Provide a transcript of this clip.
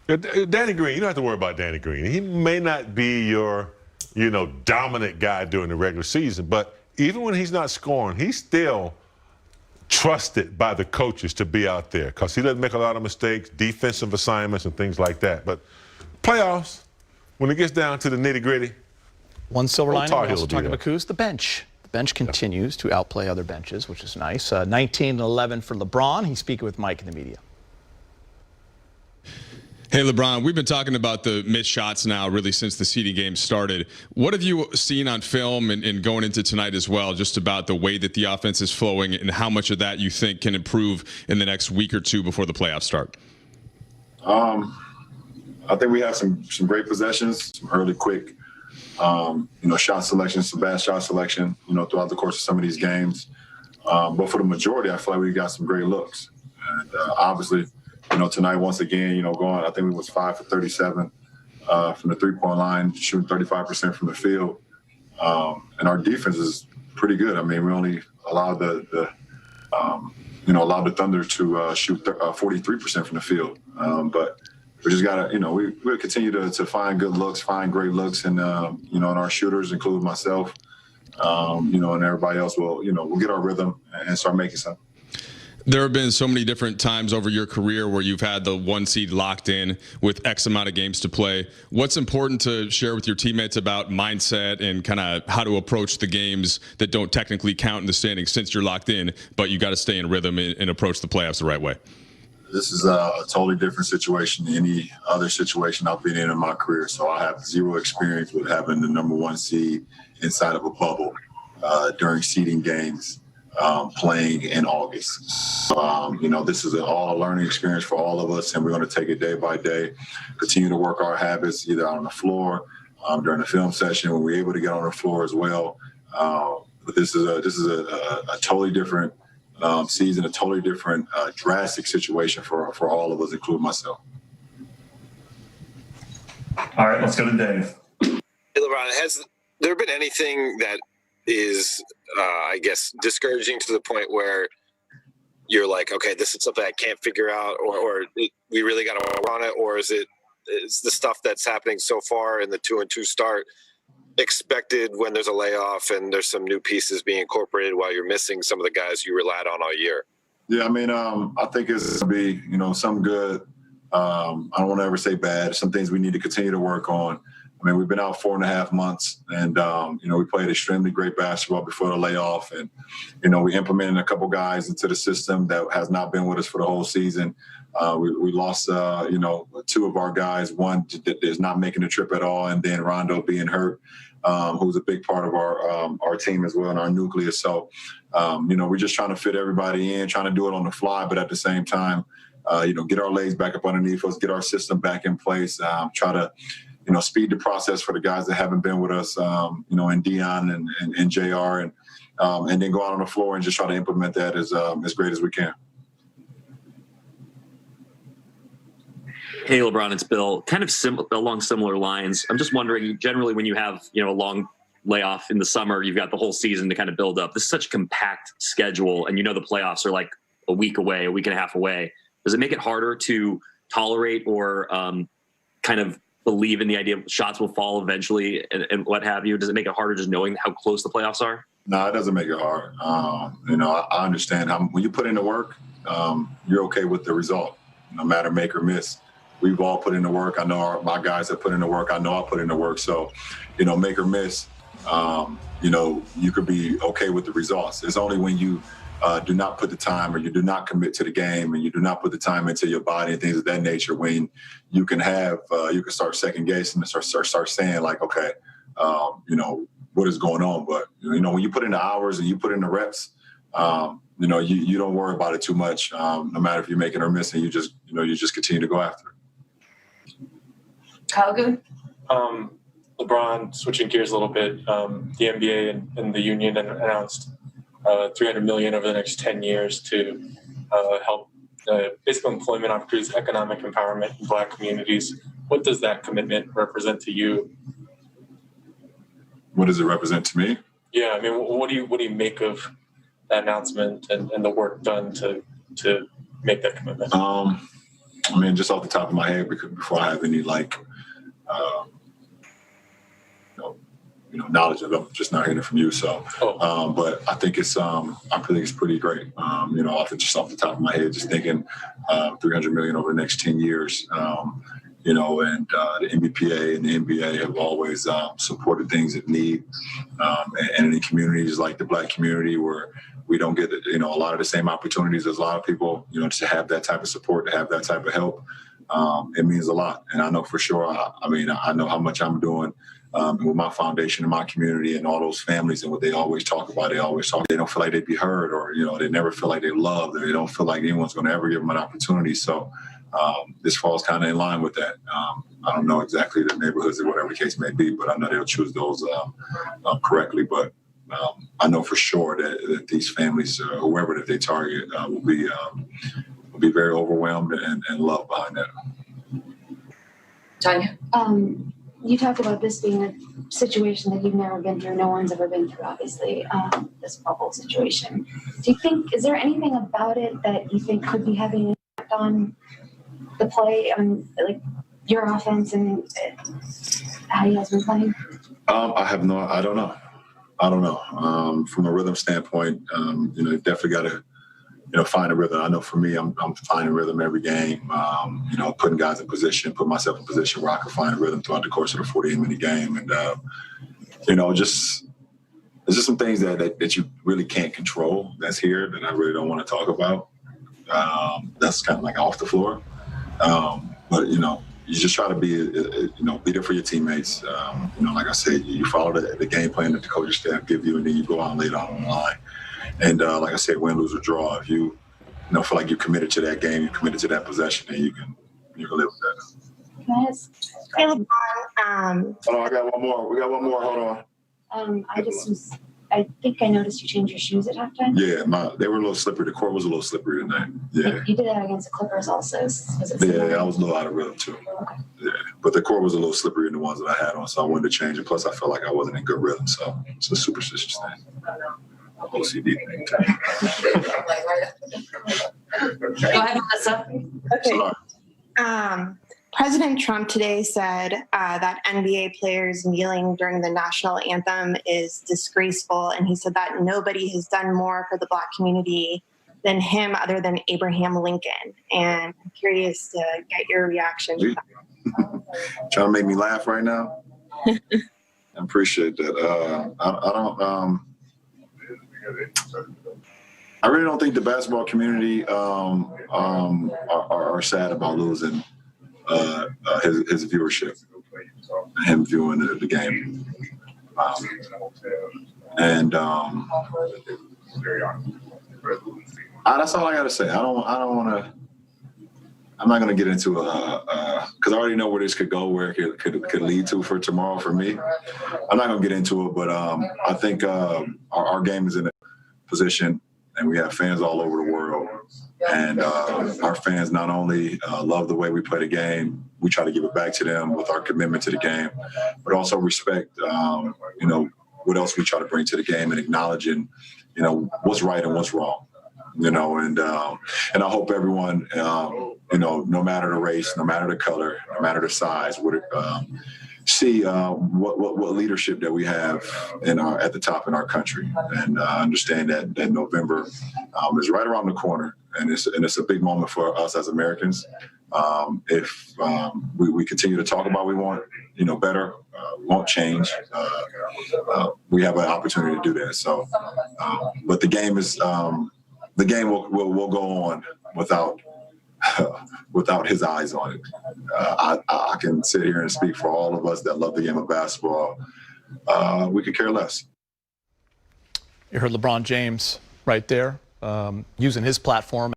Danny Green, you don't have to worry about Danny Green. He may not be your, dominant guy during the regular season, but even when he's not scoring, he's still trusted by the coaches to be out there because he doesn't make a lot of mistakes, defensive assignments and things like that. But playoffs, when it gets down to the nitty-gritty, one silver lining, we also talked about Kuz, the bench. The bench continues to outplay other benches, which is nice. 19-11 for LeBron. He's speaking with Mike in the media. Hey, LeBron, we've been talking about the missed shots now really since the seeding game started. What have you seen on film and going into tonight as well, just about the way that the offense is flowing and how much of that you think can improve in the next week or two before the playoffs start? I think we have some great possessions, some early, quick, shot selection, some bad shot selection, throughout the course of some of these games. But for the majority, I feel like we got some great looks. And obviously, tonight, once again, going, I think we was 5 for 37 from the three-point line, shooting 35% from the field. And our defense is pretty good. I mean, we only allowed allowed the Thunder to shoot 43% from the field. But we just got to, we'll continue to find good looks, find great looks, and, and our shooters, including myself, and everybody else will, we'll get our rhythm and start making something. There have been so many different times over your career where you've had the one seed locked in with X amount of games to play. What's important to share with your teammates about mindset and kind of how to approach the games that don't technically count in the standings since you're locked in, but you got to stay in rhythm and approach the playoffs the right way? This is a totally different situation than any other situation I've been in my career. So I have zero experience with having the number one seed inside of a bubble during seeding games. Playing in August. This is all a learning experience for all of us, and we're going to take it day by day, continue to work our habits either on the floor, during the film session when we're able to get on the floor as well. But this is a totally different season, a totally different drastic situation for all of us, including myself. All right, let's go to Dave. Hey, LeBron, has there been anything that is, I guess, discouraging to the point where you're like, okay, this is something I can't figure out, or we really got to work on it, or is the stuff that's happening so far in the 2-2 start expected when there's a layoff and there's some new pieces being incorporated while you're missing some of the guys you relied on all year? Yeah, I mean, I think it's going to be, some good. I don't want to ever say bad. Some things we need to continue to work on. I mean, we've been out 4.5 months, and, we played extremely great basketball before the layoff. And, we implemented a couple guys into the system that has not been with us for the whole season. We lost, 2 of our guys. One is not making the trip at all, and then Rondo being hurt, who's a big part of our team as well and our nucleus. So, we're just trying to fit everybody in, trying to do it on the fly, but at the same time, get our legs back up underneath us, get our system back in place, try to speed the process for the guys that haven't been with us, and Dion and JR, and then go out on the floor and just try to implement that as great as we can. Hey, LeBron, it's Bill. Kind of along similar lines. I'm just wondering, generally, when you have a long layoff in the summer, you've got the whole season to kind of build up. This is such a compact schedule, and the playoffs are like a week away, a week and a half away. Does it make it harder to tolerate or kind of believe in the idea of shots will fall eventually and what have you? Does it make it harder just knowing how close the playoffs are? No, it doesn't make it hard. I understand when you put in the work, you're okay with the result, no matter make or miss. We've all put in the work. I know my guys have put in the work. I know I put in the work. So, make or miss, you could be okay with the results. It's only when you do not put the time, or you do not commit to the game, and you do not put the time into your body and things of that nature, when you can start second guessing and start saying like, okay, what is going on? But when you put in the hours and you put in the reps, you don't worry about it too much. No matter if you're making or missing, you just continue to go after it. Kyle Goon. LeBron, switching gears a little bit, the NBA and the union announced $300 million over the next 10 years to help basic employment opportunities, economic empowerment in Black communities. What does that commitment represent to you? What does it represent to me? Yeah, I mean, what do you make of that announcement and the work done to make that commitment? I mean, just off the top of my head, because before I have any knowledge of them, just not hearing it from you. So, but I think it's pretty great. Off the top of my head, just thinking $300 million over the next 10 years. The NBPA and the NBA have always supported things that need, and in communities like the Black community where we don't get a lot of the same opportunities as a lot of people. To have that type of support, to have that type of help, it means a lot. And I know for sure. I know how much I'm doing. With my foundation and my community and all those families and what they always talk about, they don't feel like they'd be heard, or they never feel like they're loved, or they don't feel like anyone's going to ever give them an opportunity. So this falls kind of in line with that. I don't know exactly the neighborhoods or whatever the case may be, but I know they'll choose those correctly. But I know for sure that these families, whoever that they target, will be very overwhelmed and loved behind that. Tanya? You talk about this being a situation that you've never been through, no one's ever been through, obviously, this bubble situation. Is there anything about it that you think could be having an impact on the play, on your offense and how you guys been playing? I don't know. From a rhythm standpoint, you definitely got to find a rhythm. I know for me, I'm finding rhythm every game. Putting guys in position, put myself in position where I can find a rhythm throughout the course of the 48-minute game, and there's just some things that you really can't control that's here that I really don't want to talk about. That's kind of like off the floor, but you just try to be there for your teammates. Like I said, you follow the game plan that the coaching staff give you, and then you go out and lay it out on the line. And like I said, win, lose, or draw, if you feel like you're committed to that game, you're committed to that possession, then you can live with that. Yes. Hey, LeBron. Hold on, I got one more. We got one more. Hold on. I think I noticed you changed your shoes at halftime. Yeah, they were a little slippery. The court was a little slippery tonight. Yeah. You did that against the Clippers also. Was it similar? Yeah, I was a little out of rhythm too. Okay. Yeah, but the court was a little slippery in the ones that I had on, so I wanted to change it. Plus, I felt like I wasn't in good rhythm, so it's a superstitious thing. OCD thing. Go ahead, Melissa. Okay. President Trump today said that NBA players kneeling during the national anthem is disgraceful, and he said that nobody has done more for the Black community than him other than Abraham Lincoln. And I'm curious to get your reaction to that. Trying to make me laugh right now? I appreciate that. I really don't think the basketball community are sad about losing his viewership, him viewing the game. That's all I got to say. I don't want to. I'm not going to get into because I already know where this could go, where it could lead to for tomorrow for me. I'm not going to get into it, but I think our game is in a position, and we have fans all over the world. And our fans not only love the way we play the game, we try to give it back to them with our commitment to the game, but also respect, what else we try to bring to the game and acknowledging, what's right and what's wrong. And I hope everyone, no matter the race, no matter the color, no matter the size, would see what leadership that we have at the top in our country, and understand that November is right around the corner, and it's a big moment for us as Americans. If we continue to talk about we want better, we won't change. We have an opportunity to do that. So, but the game is. The game will go on without his eyes on it. I can sit here and speak for all of us that love the game of basketball. We could care less. You heard LeBron James right there, using his platform